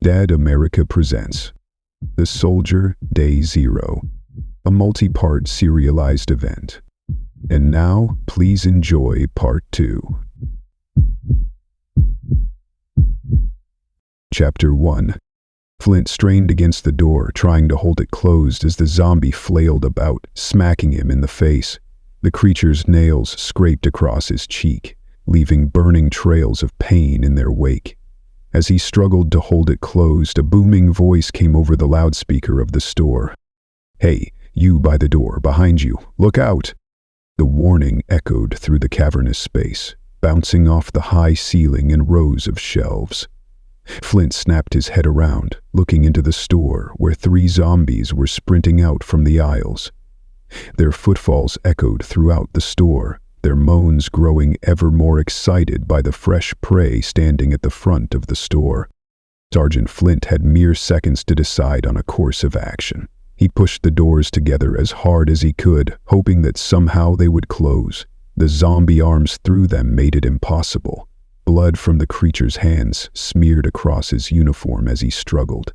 Dead America presents The Soldier, Day Zero, a multi-part serialized event. And now, please enjoy Part 2. Chapter 1. Flint strained against the door, trying to hold it closed as the zombie flailed about, smacking him in the face. The creature's nails scraped across his cheek, leaving burning trails of pain in their wake. As he struggled to hold it closed, a booming voice came over the loudspeaker of the store. "Hey, you by the door, behind you, look out!" The warning echoed through the cavernous space, bouncing off the high ceiling in rows of shelves. Flint snapped his head around, looking into the store where 3 zombies were sprinting out from the aisles. Their footfalls echoed throughout the store, their moans growing ever more excited by the fresh prey standing at the front of the store. Sergeant Flint had mere seconds to decide on a course of action. He pushed the doors together as hard as he could, hoping that somehow they would close. The zombie arms through them made it impossible. Blood from the creature's hands smeared across his uniform as he struggled.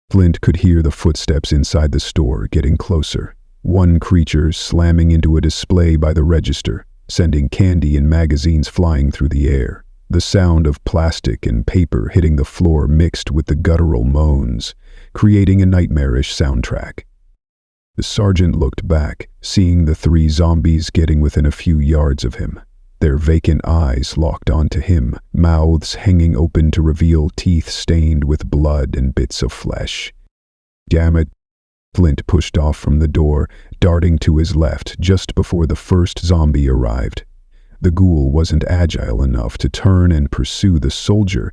Flint could hear the footsteps inside the store getting closer. One creature slamming into a display by the register, sending candy and magazines flying through the air. The sound of plastic and paper hitting the floor mixed with the guttural moans, creating a nightmarish soundtrack. The sergeant looked back, seeing the 3 zombies getting within a few yards of him. Their vacant eyes locked onto him, mouths hanging open to reveal teeth stained with blood and bits of flesh. "Damn it!" Flint pushed off from the door, darting to his left just before the first zombie arrived. The ghoul wasn't agile enough to turn and pursue the soldier,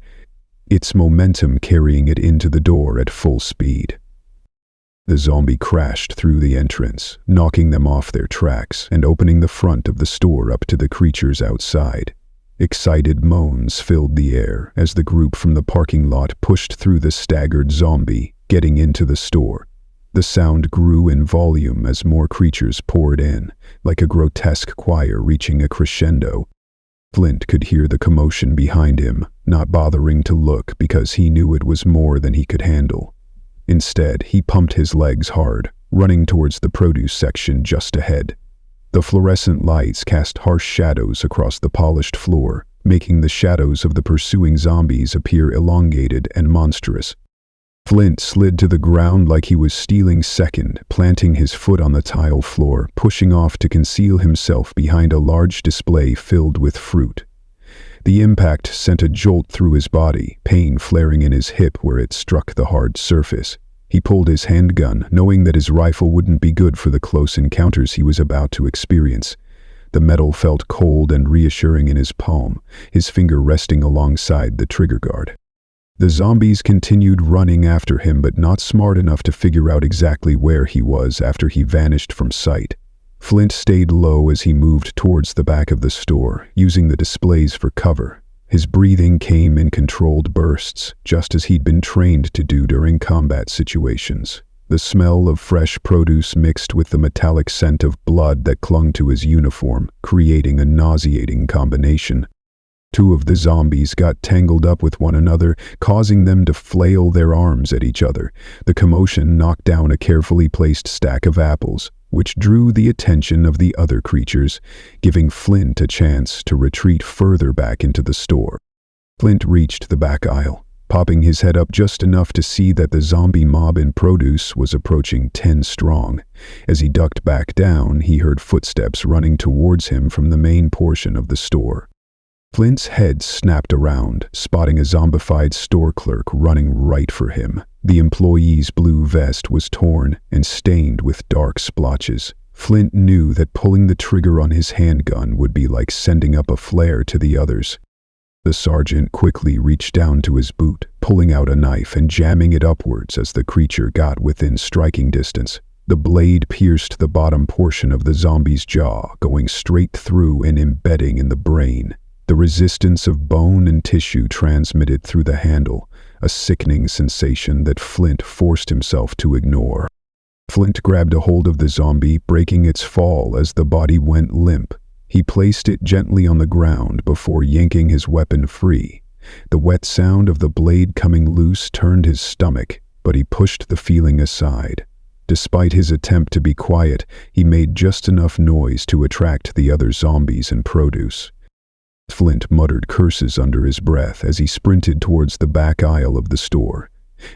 its momentum carrying it into the door at full speed. The zombie crashed through the entrance, knocking them off their tracks and opening the front of the store up to the creatures outside. Excited moans filled the air as the group from the parking lot pushed through the staggered zombie, getting into the store. The sound grew in volume as more creatures poured in, like a grotesque choir reaching a crescendo. Flint could hear the commotion behind him, not bothering to look because he knew it was more than he could handle. Instead, he pumped his legs hard, running towards the produce section just ahead. The fluorescent lights cast harsh shadows across the polished floor, making the shadows of the pursuing zombies appear elongated and monstrous. Flint slid to the ground like he was stealing second, planting his foot on the tile floor, pushing off to conceal himself behind a large display filled with fruit. The impact sent a jolt through his body, pain flaring in his hip where it struck the hard surface. He pulled his handgun, knowing that his rifle wouldn't be good for the close encounters he was about to experience. The metal felt cold and reassuring in his palm, his finger resting alongside the trigger guard. The zombies continued running after him, but not smart enough to figure out exactly where he was after he vanished from sight. Flint stayed low as he moved towards the back of the store, using the displays for cover. His breathing came in controlled bursts, just as he'd been trained to do during combat situations. The smell of fresh produce mixed with the metallic scent of blood that clung to his uniform, creating a nauseating combination. 2 of the zombies got tangled up with one another, causing them to flail their arms at each other. The commotion knocked down a carefully placed stack of apples, which drew the attention of the other creatures, giving Flint a chance to retreat further back into the store. Flint reached the back aisle, popping his head up just enough to see that the zombie mob in produce was approaching 10 strong. As he ducked back down, he heard footsteps running towards him from the main portion of the store. Flint's head snapped around, spotting a zombified store clerk running right for him. The employee's blue vest was torn and stained with dark splotches. Flint knew that pulling the trigger on his handgun would be like sending up a flare to the others. The sergeant quickly reached down to his boot, pulling out a knife and jamming it upwards as the creature got within striking distance. The blade pierced the bottom portion of the zombie's jaw, going straight through and embedding in the brain. The resistance of bone and tissue transmitted through the handle, a sickening sensation that Flint forced himself to ignore. Flint grabbed a hold of the zombie, breaking its fall as the body went limp. He placed it gently on the ground before yanking his weapon free. The wet sound of the blade coming loose turned his stomach, but he pushed the feeling aside. Despite his attempt to be quiet, he made just enough noise to attract the other zombies and produce. Flint muttered curses under his breath as he sprinted towards the back aisle of the store.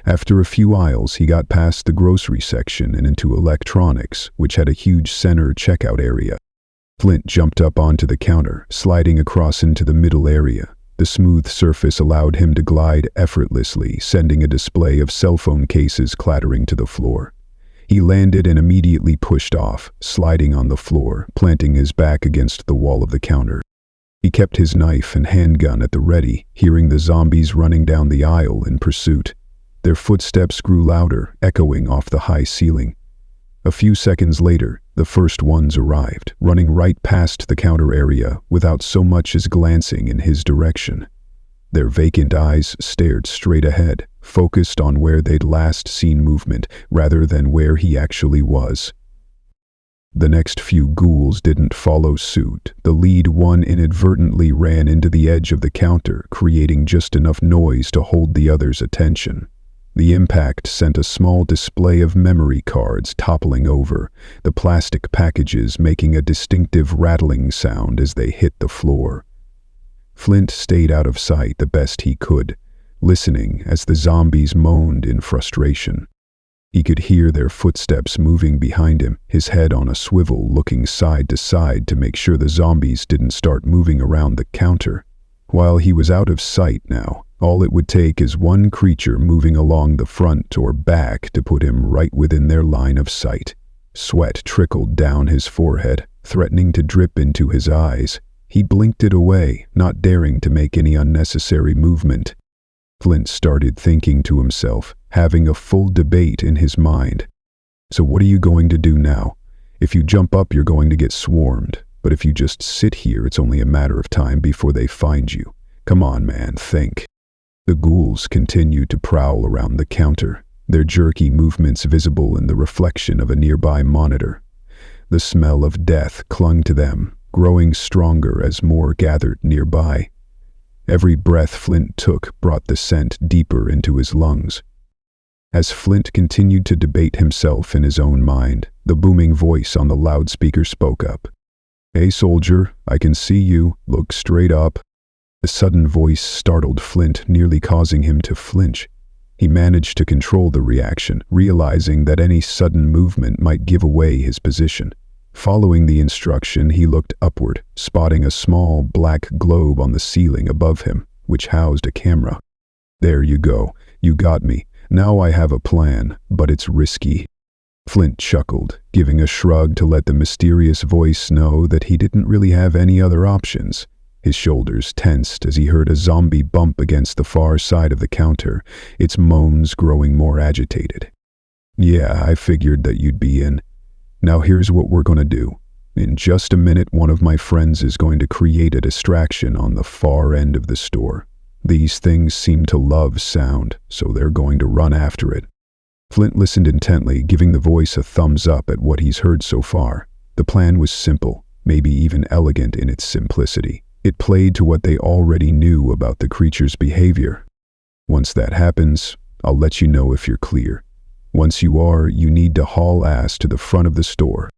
After a few aisles, he got past the grocery section and into electronics, which had a huge center checkout area. Flint jumped up onto the counter, sliding across into the middle area. The smooth surface allowed him to glide effortlessly, sending a display of cell phone cases clattering to the floor. He landed and immediately pushed off, sliding on the floor, planting his back against the wall of the counter. He kept his knife and handgun at the ready, hearing the zombies running down the aisle in pursuit. Their footsteps grew louder, echoing off the high ceiling. A few seconds later, the first ones arrived, running right past the counter area without so much as glancing in his direction. Their vacant eyes stared straight ahead, focused on where they'd last seen movement rather than where he actually was. The next few ghouls didn't follow suit. The lead one inadvertently ran into the edge of the counter, creating just enough noise to hold the others' attention. The impact sent a small display of memory cards toppling over, the plastic packages making a distinctive rattling sound as they hit the floor. Flint stayed out of sight the best he could, listening as the zombies moaned in frustration. He could hear their footsteps moving behind him, his head on a swivel, looking side to side to make sure the zombies didn't start moving around the counter. While he was out of sight now, all it would take is one creature moving along the front or back to put him right within their line of sight. Sweat trickled down his forehead, threatening to drip into his eyes. He blinked it away, not daring to make any unnecessary movement. Flint started thinking to himself, having a full debate in his mind. So what are you going to do now? If you jump up, you're going to get swarmed. But if you just sit here, it's only a matter of time before they find you. Come on, man, think. The ghouls continued to prowl around the counter, their jerky movements visible in the reflection of a nearby monitor. The smell of death clung to them, growing stronger as more gathered nearby. Every breath Flint took brought the scent deeper into his lungs. As Flint continued to debate himself in his own mind, the booming voice on the loudspeaker spoke up. "Hey, soldier, I can see you. Look straight up." The sudden voice startled Flint, nearly causing him to flinch. He managed to control the reaction, realizing that any sudden movement might give away his position. Following the instruction, he looked upward, spotting a small black globe on the ceiling above him, which housed a camera. "There you go. You got me. Now I have a plan, but it's risky." Flint chuckled, giving a shrug to let the mysterious voice know that he didn't really have any other options. His shoulders tensed as he heard a zombie bump against the far side of the counter, its moans growing more agitated. "Yeah, I figured that you'd be in. Now here's what we're gonna do. In just a minute, one of my friends is going to create a distraction on the far end of the store. These things seem to love sound, so they're going to run after it." Flint listened intently, giving the voice a thumbs up at what he's heard so far. The plan was simple, maybe even elegant in its simplicity. It played to what they already knew about the creature's behavior. "Once that happens, I'll let you know if you're clear. Once you are, you need to haul ass to the front of the store."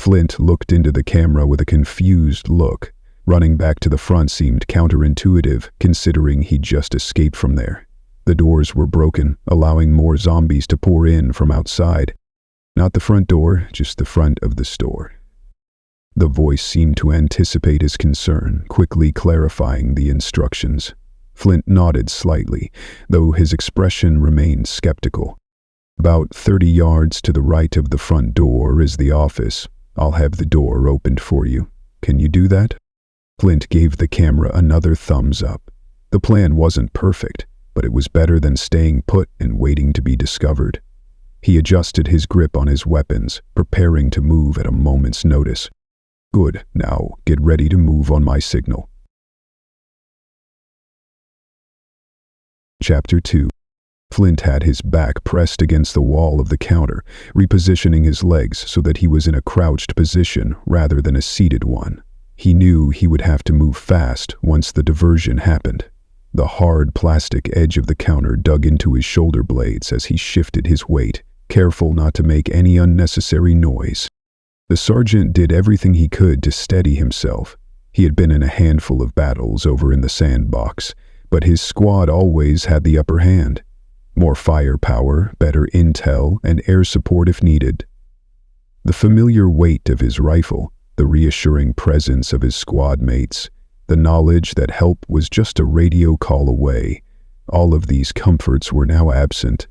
Flint looked into the camera with a confused look. Running back to the front seemed counterintuitive, considering he'd just escaped from there. The doors were broken, allowing more zombies to pour in from outside. Not the front door, just the front of the store. The voice seemed to anticipate his concern, quickly clarifying the instructions. Flint nodded slightly, though his expression remained skeptical. "About 30 yards to the right of the front door is the office. I'll have the door opened for you. Can you do that?" Flint gave the camera another thumbs up. The plan wasn't perfect, but it was better than staying put and waiting to be discovered. He adjusted his grip on his weapons, preparing to move at a moment's notice. "Good, now get ready to move on my signal." Chapter 2. Flint had his back pressed against the wall of the counter, repositioning his legs so that he was in a crouched position rather than a seated one. He knew he would have to move fast once the diversion happened. The hard plastic edge of the counter dug into his shoulder blades as he shifted his weight, careful not to make any unnecessary noise. The sergeant did everything he could to steady himself. He had been in a handful of battles over in the sandbox, but his squad always had the upper hand. More firepower, better intel, and air support if needed. The familiar weight of his rifle, the reassuring presence of his squad mates, the knowledge that help was just a radio call away, all of these comforts were now absent.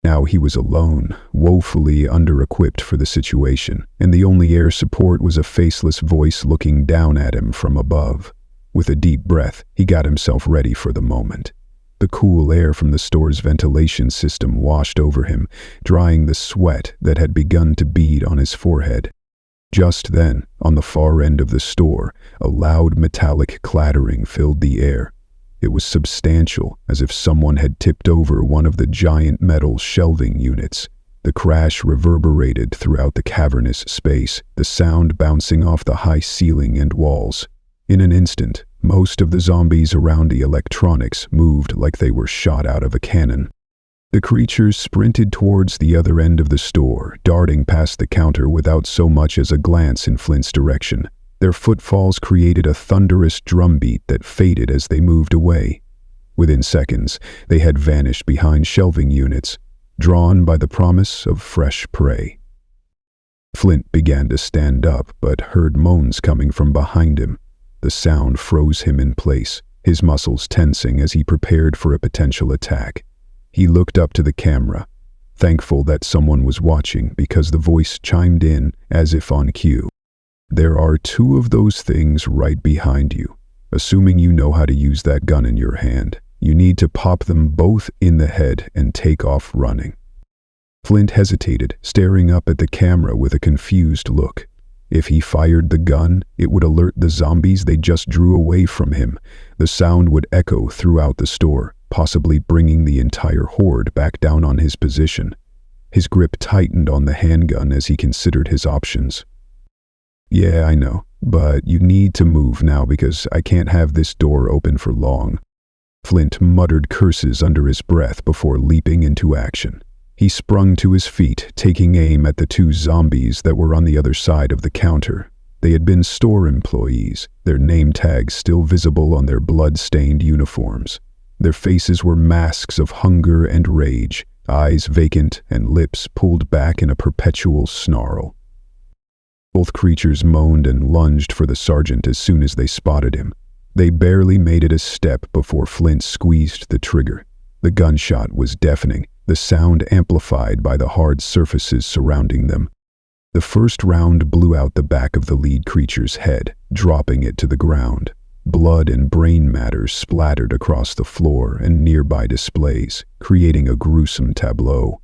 Now he was alone, woefully under-equipped for the situation, and the only air support was a faceless voice looking down at him from above. With a deep breath, he got himself ready for the moment. The cool air from the store's ventilation system washed over him, drying the sweat that had begun to bead on his forehead. Just then, on the far end of the store, a loud metallic clattering filled the air. It was substantial, as if someone had tipped over one of the giant metal shelving units. The crash reverberated throughout the cavernous space, the sound bouncing off the high ceiling and walls. In an instant, most of the zombies around the electronics moved like they were shot out of a cannon. The creatures sprinted towards the other end of the store, darting past the counter without so much as a glance in Flint's direction. Their footfalls created a thunderous drumbeat that faded as they moved away. Within seconds, they had vanished behind shelving units, drawn by the promise of fresh prey. Flint began to stand up, but heard moans coming from behind him. The sound froze him in place, his muscles tensing as he prepared for a potential attack. He looked up to the camera, thankful that someone was watching because the voice chimed in as if on cue. There are two of those things right behind you. Assuming you know how to use that gun in your hand, you need to pop them both in the head and take off running. Flint hesitated, staring up at the camera with a confused look. If he fired the gun, it would alert the zombies they just drew away from him. The sound would echo throughout the store, possibly bringing the entire horde back down on his position. His grip tightened on the handgun as he considered his options. Yeah, I know, but you need to move now because I can't have this door open for long. Flint muttered curses under his breath before leaping into action. He sprung to his feet, taking aim at the two zombies that were on the other side of the counter. They had been store employees, their name tags still visible on their blood-stained uniforms. Their faces were masks of hunger and rage, eyes vacant and lips pulled back in a perpetual snarl. Both creatures moaned and lunged for the sergeant as soon as they spotted him. They barely made it a step before Flint squeezed the trigger. The gunshot was deafening, the sound amplified by the hard surfaces surrounding them. The first round blew out the back of the lead creature's head, dropping it to the ground. Blood and brain matter splattered across the floor and nearby displays, creating a gruesome tableau.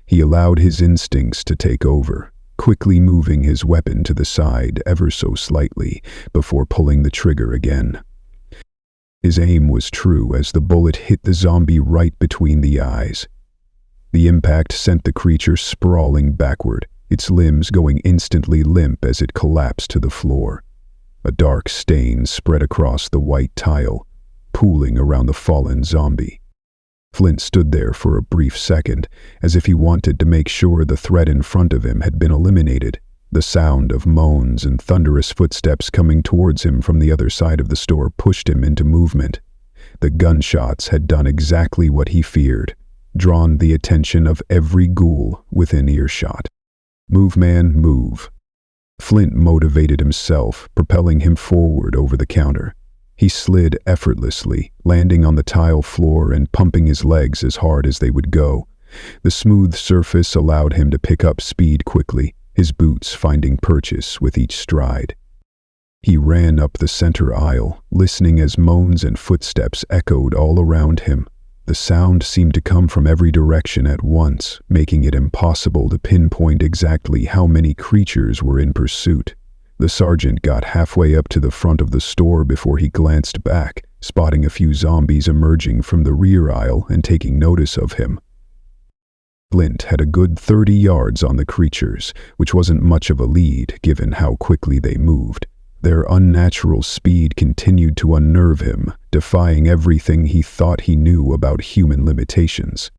He allowed his instincts to take over, quickly moving his weapon to the side ever so slightly before pulling the trigger again. His aim was true as the bullet hit the zombie right between the eyes. The impact sent the creature sprawling backward, its limbs going instantly limp as it collapsed to the floor. A dark stain spread across the white tile, pooling around the fallen zombie. Flint stood there for a brief second, as if he wanted to make sure the threat in front of him had been eliminated. The sound of moans and thunderous footsteps coming towards him from the other side of the store pushed him into movement. The gunshots had done exactly what he feared, drawn the attention of every ghoul within earshot. Move, man, move. Flint motivated himself, propelling him forward over the counter. He slid effortlessly, landing on the tile floor and pumping his legs as hard as they would go. The smooth surface allowed him to pick up speed quickly, his boots finding purchase with each stride. He ran up the center aisle, listening as moans and footsteps echoed all around him. The sound seemed to come from every direction at once, making it impossible to pinpoint exactly how many creatures were in pursuit. The sergeant got halfway up to the front of the store before he glanced back, spotting a few zombies emerging from the rear aisle and taking notice of him. Flint had a good 30 yards on the creatures, which wasn't much of a lead given how quickly they moved. Their unnatural speed continued to unnerve him, defying everything he thought he knew about human limitations.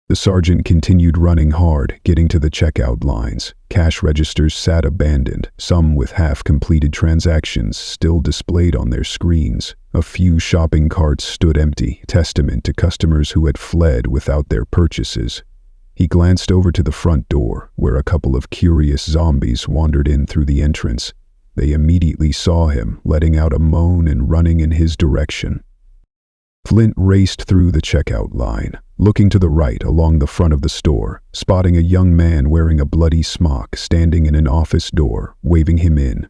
The sergeant continued running hard, getting to the checkout lines. Cash registers sat abandoned, some with half-completed transactions still displayed on their screens. A few shopping carts stood empty, testament to customers who had fled without their purchases. He glanced over to the front door, where a couple of curious zombies wandered in through the entrance. They immediately saw him, letting out a moan and running in his direction. Flint raced through the checkout line, looking to the right along the front of the store, spotting a young man wearing a bloody smock standing in an office door, waving him in.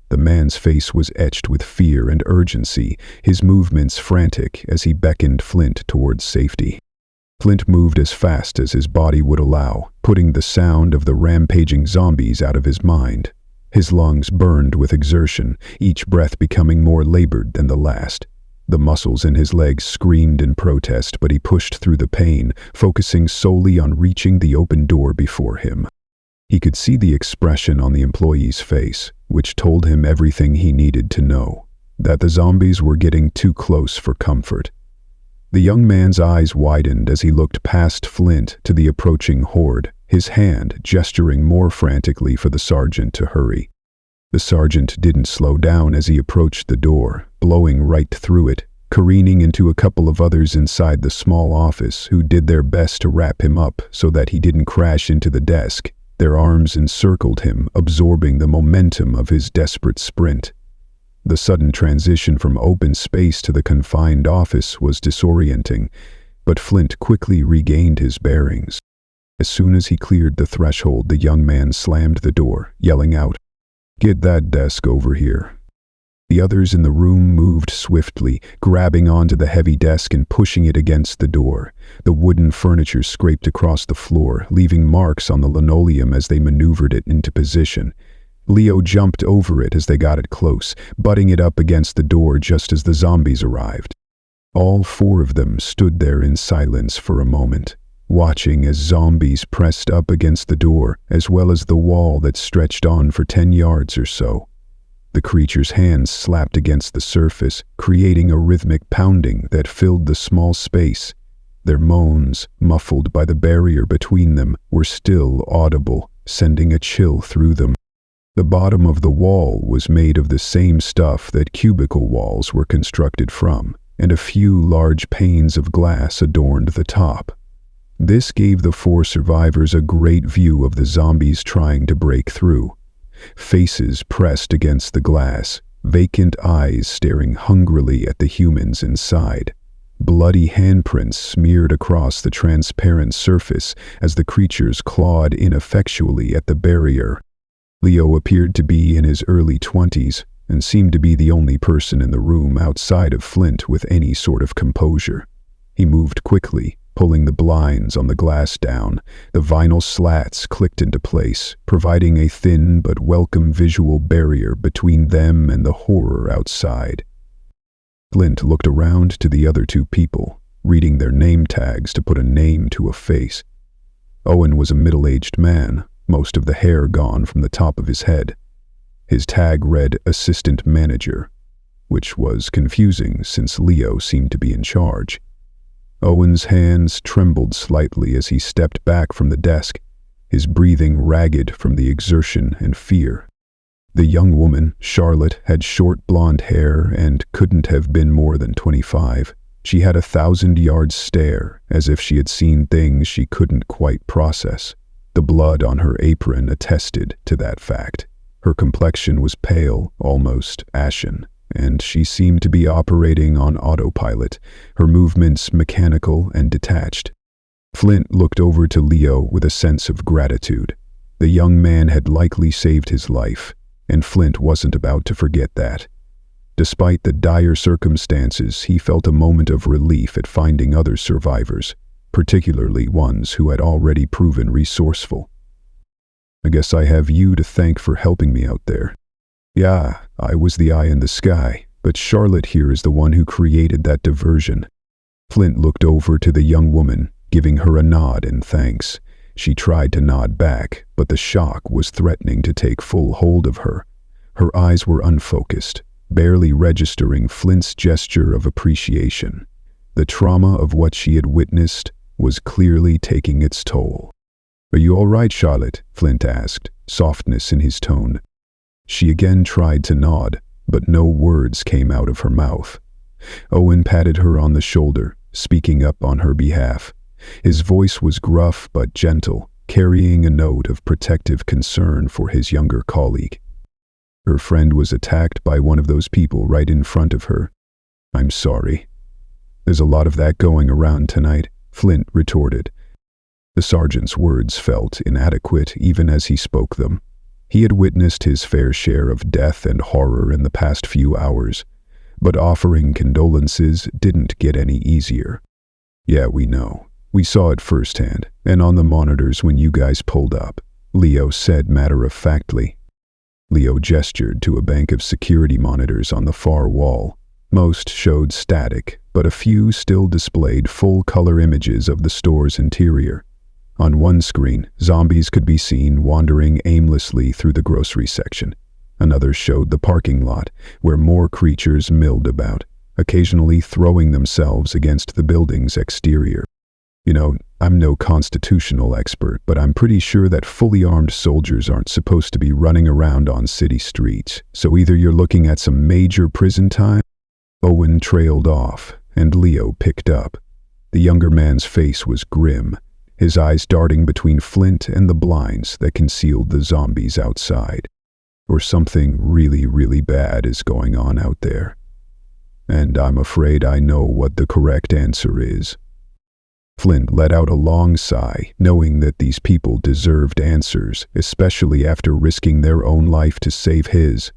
The man's face was etched with fear and urgency, his movements frantic as he beckoned Flint towards safety. Flint moved as fast as his body would allow, putting the sound of the rampaging zombies out of his mind. His lungs burned with exertion, each breath becoming more labored than the last. The muscles in his legs screamed in protest, but he pushed through the pain, focusing solely on reaching the open door before him. He could see the expression on the employee's face, which told him everything he needed to know, that the zombies were getting too close for comfort. The young man's eyes widened as he looked past Flint to the approaching horde, his hand gesturing more frantically for the sergeant to hurry. The sergeant didn't slow down as he approached the door, blowing right through it, careening into a couple of others inside the small office who did their best to wrap him up so that he didn't crash into the desk. Their arms encircled him, absorbing the momentum of his desperate sprint. The sudden transition from open space to the confined office was disorienting, but Flint quickly regained his bearings. As soon as he cleared the threshold, the young man slammed the door, yelling out, "Get that desk over here." The others in the room moved swiftly, grabbing onto the heavy desk and pushing it against the door. The wooden furniture scraped across the floor, leaving marks on the linoleum as they maneuvered it into position. Leo jumped over it as they got it close, butting it up against the door just as the zombies arrived. All four of them stood there in silence for a moment, watching as zombies pressed up against the door, as well as the wall that stretched on for 10 yards or so. The creature's hands slapped against the surface, creating a rhythmic pounding that filled the small space. Their moans, muffled by the barrier between them, were still audible, sending a chill through them. The bottom of the wall was made of the same stuff that cubicle walls were constructed from, and a few large panes of glass adorned the top. This gave the four survivors a great view of the zombies trying to break through. Faces pressed against the glass, vacant eyes staring hungrily at the humans inside. Bloody handprints smeared across the transparent surface as the creatures clawed ineffectually at the barrier. Leo appeared to be in his early 20s and seemed to be the only person in the room outside of Flint with any sort of composure. He moved quickly, pulling the blinds on the glass down. The vinyl slats clicked into place, providing a thin but welcome visual barrier between them and the horror outside. Flint looked around to the other two people, reading their name tags to put a name to a face. Owen was a middle-aged man, most of the hair gone from the top of his head. His tag read Assistant Manager, which was confusing since Leo seemed to be in charge. Owen's hands trembled slightly as he stepped back from the desk, his breathing ragged from the exertion and fear. The young woman, Charlotte, had short blonde hair and couldn't have been more than 25. She had a 1,000-yard stare, as if she had seen things she couldn't quite process. The blood on her apron attested to that fact. Her complexion was pale, almost ashen, and she seemed to be operating on autopilot, her movements mechanical and detached. Flint looked over to Leo with a sense of gratitude. The young man had likely saved his life, and Flint wasn't about to forget that. Despite the dire circumstances, he felt a moment of relief at finding other survivors, particularly ones who had already proven resourceful. "I guess I have you to thank for helping me out there." "Yeah, I was the eye in the sky, but Charlotte here is the one who created that diversion." Flint looked over to the young woman, giving her a nod in thanks. She tried to nod back, but the shock was threatening to take full hold of her. Her eyes were unfocused, barely registering Flint's gesture of appreciation. The trauma of what she had witnessed was clearly taking its toll. "Are you all right, Charlotte?" Flint asked, softness in his tone. She again tried to nod, but no words came out of her mouth. Owen patted her on the shoulder, speaking up on her behalf. His voice was gruff but gentle, carrying a note of protective concern for his younger colleague. "Her friend was attacked by one of those people right in front of her. I'm sorry." "There's a lot of that going around tonight," Flint retorted. The sergeant's words felt inadequate even as he spoke them. He had witnessed his fair share of death and horror in the past few hours, but offering condolences didn't get any easier. "Yeah, we know. We saw it firsthand, and on the monitors when you guys pulled up," Leo said matter-of-factly. Leo gestured to a bank of security monitors on the far wall. Most showed static, but a few still displayed full-color images of the store's interior. On one screen, zombies could be seen wandering aimlessly through the grocery section. Another showed the parking lot, where more creatures milled about, occasionally throwing themselves against the building's exterior. "You know, I'm no constitutional expert, but I'm pretty sure that fully armed soldiers aren't supposed to be running around on city streets, so either you're looking at some major prison time." Owen trailed off, and Leo picked up. The younger man's face was grim, his eyes darting between Flint and the blinds that concealed the zombies outside. "Or something really, really bad is going on out there. And I'm afraid I know what the correct answer is." Flint let out a long sigh, knowing that these people deserved answers, especially after risking their own life to save his.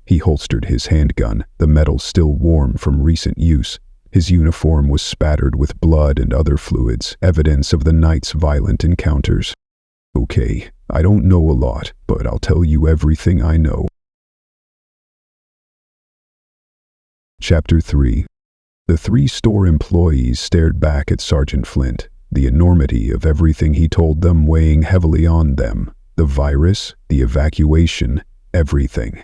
He holstered his handgun, the metal still warm from recent use. His uniform was spattered with blood and other fluids, evidence of the night's violent encounters. "Okay, I don't know a lot, but I'll tell you everything I know." Chapter 3. The three store employees stared back at Sergeant Flint, the enormity of everything he told them weighing heavily on them. The virus, the evacuation, everything.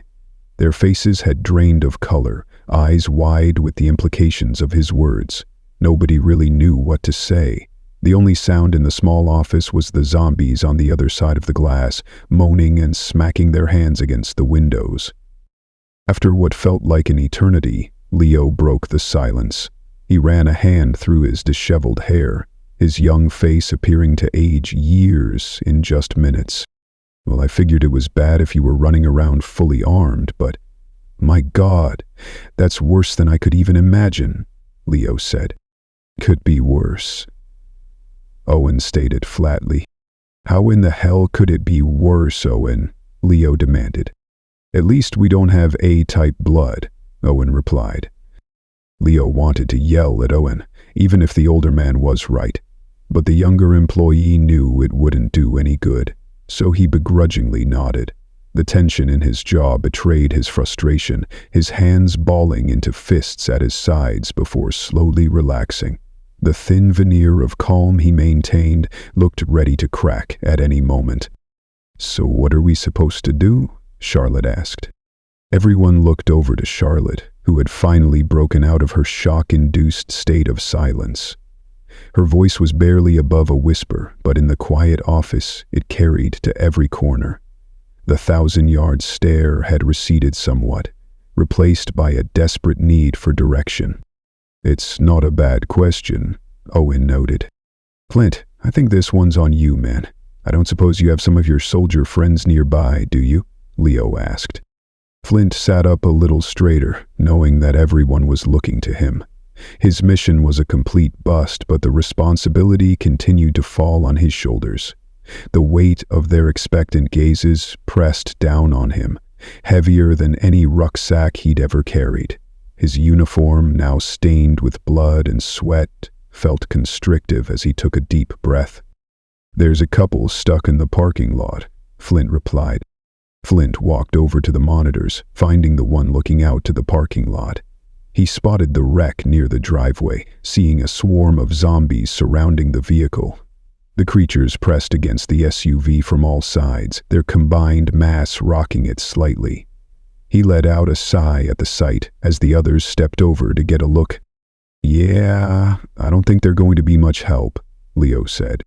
Their faces had drained of color, eyes wide with the implications of his words. Nobody really knew what to say. The only sound in the small office was the zombies on the other side of the glass, moaning and smacking their hands against the windows. After what felt like an eternity, Leo broke the silence. He ran a hand through his disheveled hair, his young face appearing to age years in just minutes. "Well, I figured it was bad if you were running around fully armed, but my God, that's worse than I could even imagine," Leo said. "Could be worse," Owen stated flatly. "How in the hell could it be worse, Owen?" Leo demanded. "At least we don't have A-type blood," Owen replied. Leo wanted to yell at Owen, even if the older man was right, but the younger employee knew it wouldn't do any good, so he begrudgingly nodded. The tension in his jaw betrayed his frustration, his hands balling into fists at his sides before slowly relaxing. The thin veneer of calm he maintained looked ready to crack at any moment. "So what are we supposed to do?" Charlotte asked. Everyone looked over to Charlotte, who had finally broken out of her shock-induced state of silence. Her voice was barely above a whisper, but in the quiet office it carried to every corner. The 1,000-yard stare had receded somewhat, replaced by a desperate need for direction. "It's not a bad question," Owen noted. "Flint, I think this one's on you, man. I don't suppose you have some of your soldier friends nearby, do you?" Leo asked. Flint sat up a little straighter, knowing that everyone was looking to him. His mission was a complete bust, but the responsibility continued to fall on his shoulders. The weight of their expectant gazes pressed down on him, heavier than any rucksack he'd ever carried. His uniform, now stained with blood and sweat, felt constrictive as he took a deep breath. "There's a couple stuck in the parking lot," Flint replied. Flint walked over to the monitors, finding the one looking out to the parking lot. He spotted the wreck near the driveway, seeing a swarm of zombies surrounding the vehicle. The creatures pressed against the SUV from all sides, their combined mass rocking it slightly. He let out a sigh at the sight as the others stepped over to get a look. "Yeah, I don't think they're going to be much help," Leo said.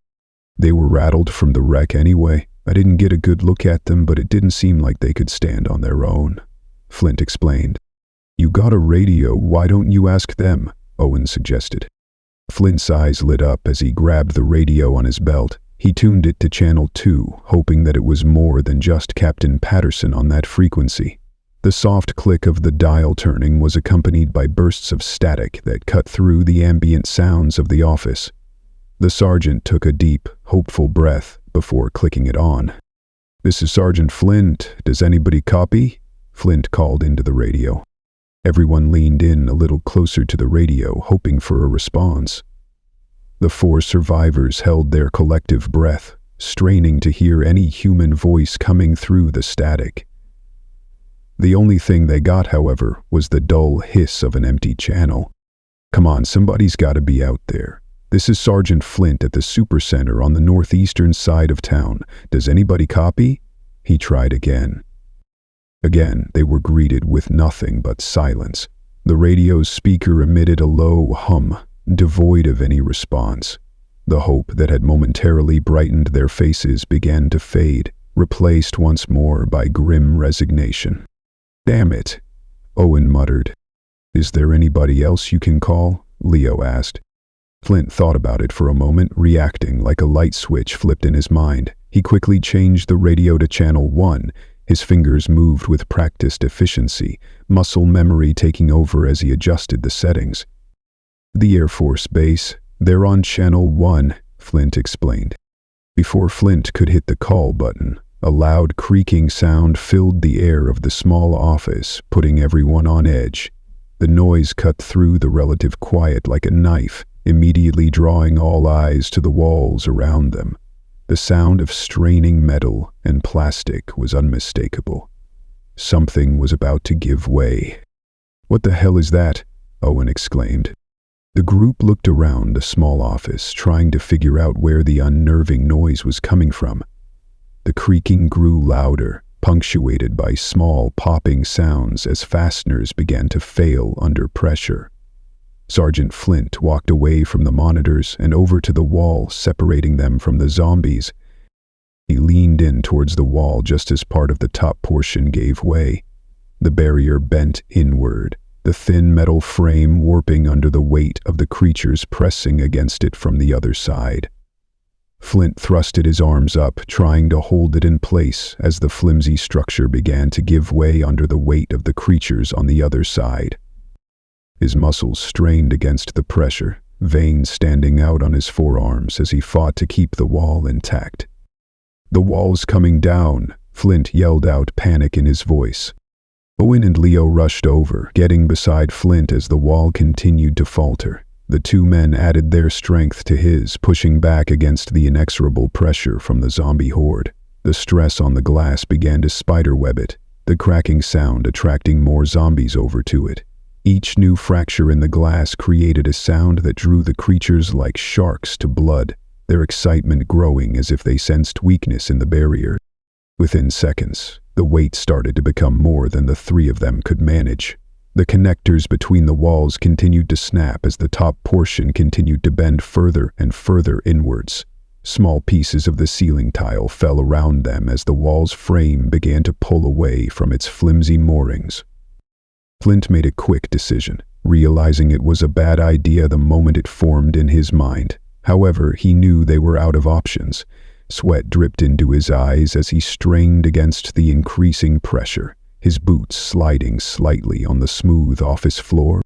"They were rattled from the wreck anyway. I didn't get a good look at them, but it didn't seem like they could stand on their own," Flint explained. "You got a radio, why don't you ask them?" Owen suggested. Flint's eyes lit up as he grabbed the radio on his belt. He tuned it to channel 2, hoping that it was more than just Captain Patterson on that frequency. The soft click of the dial turning was accompanied by bursts of static that cut through the ambient sounds of the office. The sergeant took a deep, hopeful breath before clicking it on. "This is Sergeant Flint. Does anybody copy?" Flint called into the radio. Everyone leaned in a little closer to the radio, hoping for a response. The 4 survivors held their collective breath, straining to hear any human voice coming through the static. The only thing they got, however, was the dull hiss of an empty channel. "Come on, somebody's got to be out there. This is Sergeant Flint at the Supercenter on the northeastern side of town. Does anybody copy?" He tried again. Again, they were greeted with nothing but silence. The radio's speaker emitted a low hum, devoid of any response. The hope that had momentarily brightened their faces began to fade, replaced once more by grim resignation. "Damn it," Owen muttered. "Is there anybody else you can call?" Leo asked. Flint thought about it for a moment, reacting like a light switch flipped in his mind. He quickly changed the radio to channel 1. His fingers moved with practiced efficiency, muscle memory taking over as he adjusted the settings. "The Air Force Base. They're on channel 1, Flint explained. Before Flint could hit the call button, a loud creaking sound filled the air of the small office, putting everyone on edge. The noise cut through the relative quiet like a knife, immediately drawing all eyes to the walls around them. The sound of straining metal and plastic was unmistakable. Something was about to give way. "What the hell is that?" Owen exclaimed. The group looked around the small office, trying to figure out where the unnerving noise was coming from. The creaking grew louder, punctuated by small popping sounds as fasteners began to fail under pressure. Sergeant Flint walked away from the monitors and over to the wall, separating them from the zombies. He leaned in towards the wall just as part of the top portion gave way. The barrier bent inward, the thin metal frame warping under the weight of the creatures pressing against it from the other side. Flint thrusted his arms up, trying to hold it in place as the flimsy structure began to give way under the weight of the creatures on the other side. His muscles strained against the pressure, veins standing out on his forearms as he fought to keep the wall intact. "The wall's coming down," Flint yelled out, panic in his voice. Owen and Leo rushed over, getting beside Flint as the wall continued to falter. The 2 men added their strength to his, pushing back against the inexorable pressure from the zombie horde. The stress on the glass began to spiderweb it, the cracking sound attracting more zombies over to it. Each new fracture in the glass created a sound that drew the creatures like sharks to blood, their excitement growing as if they sensed weakness in the barrier. Within seconds, the weight started to become more than the 3 of them could manage. The connectors between the walls continued to snap as the top portion continued to bend further and further inwards. Small pieces of the ceiling tile fell around them as the wall's frame began to pull away from its flimsy moorings. Flint made a quick decision, realizing it was a bad idea the moment it formed in his mind. However, he knew they were out of options. Sweat dripped into his eyes as he strained against the increasing pressure, his boots sliding slightly on the smooth office floor.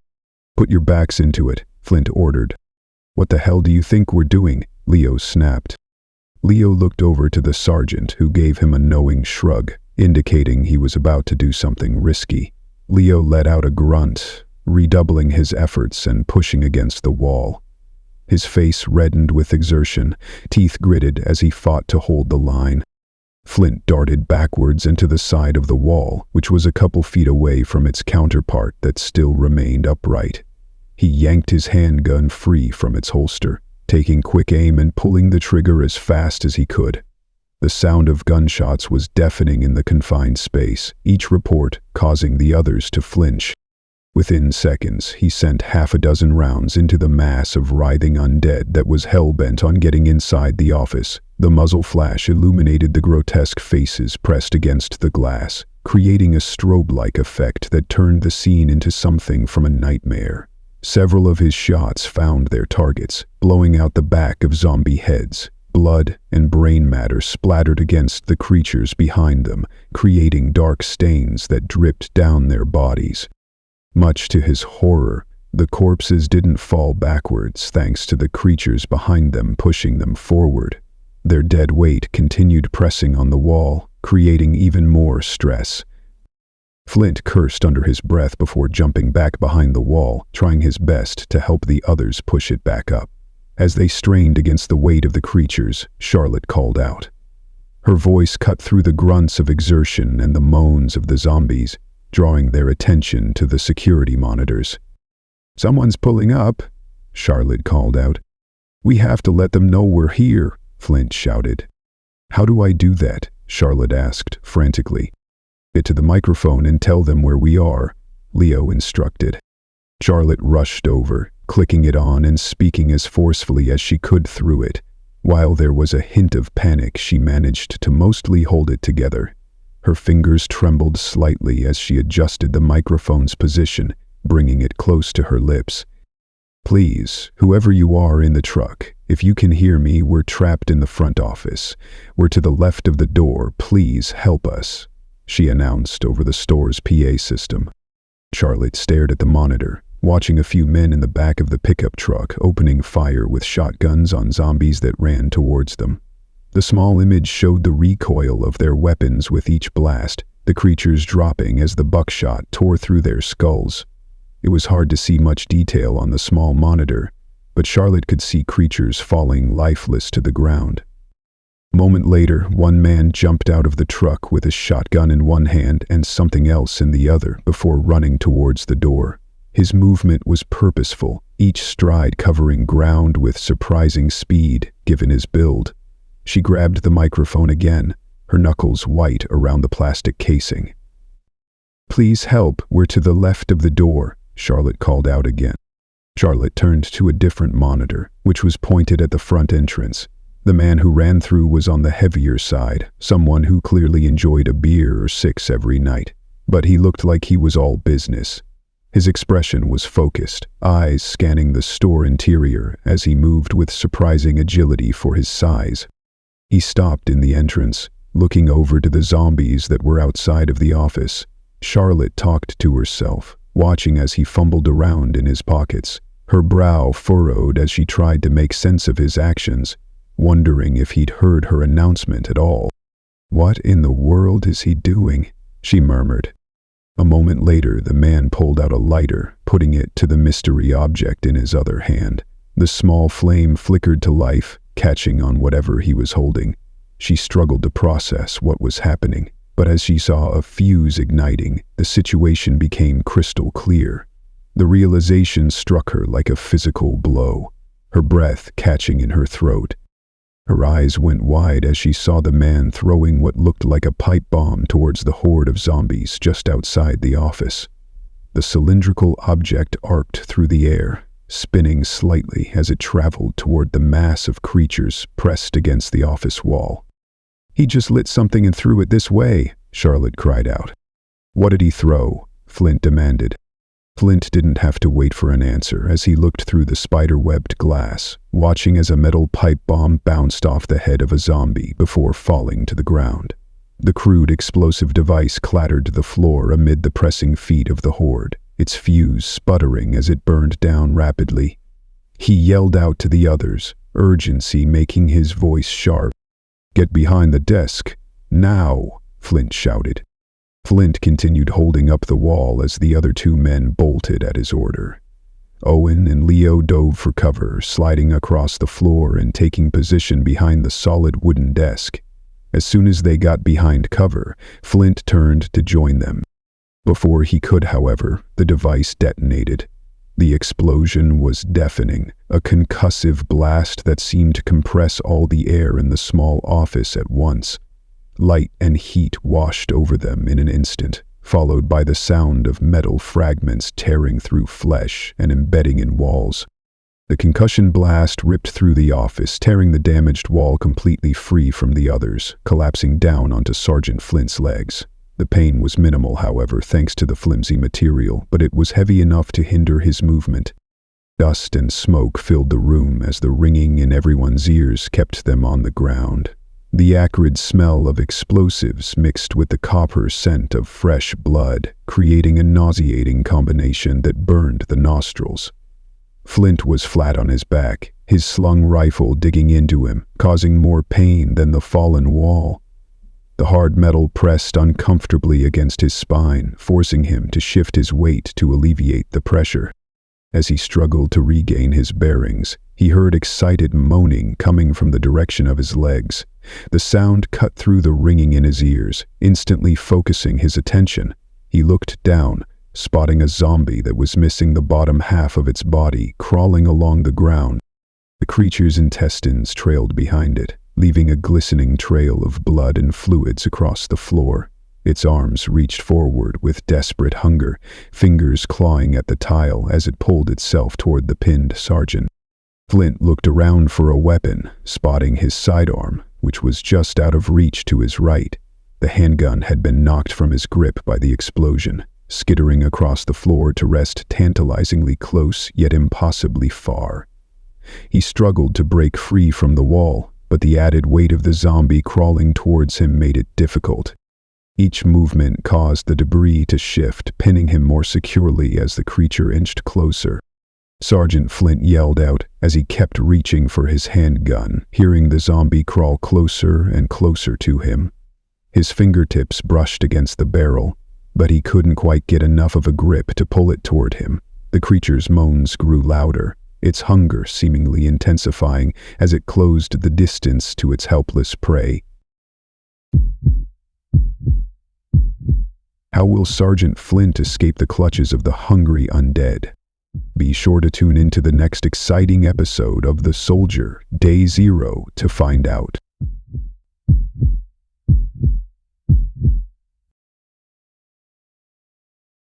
"Put your backs into it," Flint ordered. "What the hell do you think we're doing?" Leo snapped. Leo looked over to the sergeant, who gave him a knowing shrug, indicating he was about to do something risky. Leo let out a grunt, redoubling his efforts and pushing against the wall. His face reddened with exertion, teeth gritted as he fought to hold the line. Flint darted backwards into the side of the wall, which was a couple feet away from its counterpart that still remained upright. He yanked his handgun free from its holster, taking quick aim and pulling the trigger as fast as he could. The sound of gunshots was deafening in the confined space, each report causing the others to flinch. Within seconds, he sent half a dozen rounds into the mass of writhing undead that was hell-bent on getting inside the office. The muzzle flash illuminated the grotesque faces pressed against the glass, creating a strobe-like effect that turned the scene into something from a nightmare. Several of his shots found their targets, blowing out the back of zombie heads. Blood and brain matter splattered against the creatures behind them, creating dark stains that dripped down their bodies. Much to his horror, the corpses didn't fall backwards thanks to the creatures behind them pushing them forward. Their dead weight continued pressing on the wall, creating even more stress. Flint cursed under his breath before jumping back behind the wall, trying his best to help the others push it back up. As they strained against the weight of the creatures, Charlotte called out. Her voice cut through the grunts of exertion and the moans of the zombies, drawing their attention to the security monitors. "Someone's pulling up," Charlotte called out. "We have to let them know we're here," Flint shouted. "How do I do that?" Charlotte asked, frantically. "Get to the microphone and tell them where we are," Leo instructed. Charlotte rushed over, clicking it on and speaking as forcefully as she could through it. While there was a hint of panic, she managed to mostly hold it together. Her fingers trembled slightly as she adjusted the microphone's position, bringing it close to her lips. "Please, whoever you are in the truck, if you can hear me, we're trapped in the front office. We're to the left of the door. Please help us," she announced over the store's PA system. Charlotte stared at the monitor, watching a few men in the back of the pickup truck opening fire with shotguns on zombies that ran towards them. The small image showed the recoil of their weapons with each blast, the creatures dropping as the buckshot tore through their skulls. It was hard to see much detail on the small monitor, but Charlotte could see creatures falling lifeless to the ground. A moment later, one man jumped out of the truck with a shotgun in one hand and something else in the other before running towards the door. His movement was purposeful, each stride covering ground with surprising speed, given his build. She grabbed the microphone again, her knuckles white around the plastic casing. "Please help, we're to the left of the door," Charlotte called out again. Charlotte turned to a different monitor, which was pointed at the front entrance. The man who ran through was on the heavier side, someone who clearly enjoyed a beer or 6 every night, but he looked like he was all business. His expression was focused, eyes scanning the store interior as he moved with surprising agility for his size. He stopped in the entrance, looking over to the zombies that were outside of the office. Charlotte talked to herself, watching as he fumbled around in his pockets. Her brow furrowed as she tried to make sense of his actions, wondering if he'd heard her announcement at all. "What in the world is he doing?" she murmured. A moment later, the man pulled out a lighter, putting it to the mystery object in his other hand. The small flame flickered to life, catching on whatever he was holding. She struggled to process what was happening, but as she saw a fuse igniting, the situation became crystal clear. The realization struck her like a physical blow, her breath catching in her throat. Her eyes went wide as she saw the man throwing what looked like a pipe bomb towards the horde of zombies just outside the office. The cylindrical object arced through the air, spinning slightly as it traveled toward the mass of creatures pressed against the office wall. "He just lit something and threw it this way," Charlotte cried out. "What did he throw?" Flint demanded. Flint didn't have to wait for an answer as he looked through the spider-webbed glass, watching as a metal pipe bomb bounced off the head of a zombie before falling to the ground. The crude explosive device clattered to the floor amid the pressing feet of the horde, its fuse sputtering as it burned down rapidly. He yelled out to the others, urgency making his voice sharp. "Get behind the desk, now," Flint shouted. Flint continued holding up the wall as the other 2 men bolted at his order. Owen and Leo dove for cover, sliding across the floor and taking position behind the solid wooden desk. As soon as they got behind cover, Flint turned to join them. Before he could, however, the device detonated. The explosion was deafening, a concussive blast that seemed to compress all the air in the small office at once. Light and heat washed over them in an instant, followed by the sound of metal fragments tearing through flesh and embedding in walls. The concussion blast ripped through the office, tearing the damaged wall completely free from the others, collapsing down onto Sergeant Flint's legs. The pain was minimal, however, thanks to the flimsy material, but it was heavy enough to hinder his movement. Dust and smoke filled the room as the ringing in everyone's ears kept them on the ground. The acrid smell of explosives mixed with the copper scent of fresh blood, creating a nauseating combination that burned the nostrils. Flint was flat on his back, his slung rifle digging into him, causing more pain than the fallen wall. The hard metal pressed uncomfortably against his spine, forcing him to shift his weight to alleviate the pressure. As he struggled to regain his bearings, he heard excited moaning coming from the direction of his legs. The sound cut through the ringing in his ears, instantly focusing his attention. He looked down, spotting a zombie that was missing the bottom half of its body, crawling along the ground. The creature's intestines trailed behind it, leaving a glistening trail of blood and fluids across the floor. Its arms reached forward with desperate hunger, fingers clawing at the tile as it pulled itself toward the pinned sergeant. Flint looked around for a weapon, spotting his sidearm, which was just out of reach to his right. The handgun had been knocked from his grip by the explosion, skittering across the floor to rest tantalizingly close yet impossibly far. He struggled to break free from the wall, but the added weight of the zombie crawling towards him made it difficult. Each movement caused the debris to shift, pinning him more securely as the creature inched closer. Sergeant Flint yelled out as he kept reaching for his handgun, hearing the zombie crawl closer and closer to him. His fingertips brushed against the barrel, but he couldn't quite get enough of a grip to pull it toward him. The creature's moans grew louder, its hunger seemingly intensifying as it closed the distance to its helpless prey. How will Sergeant Flint escape the clutches of the hungry undead? Be sure to tune into the next exciting episode of The Soldier, Day Zero to find out.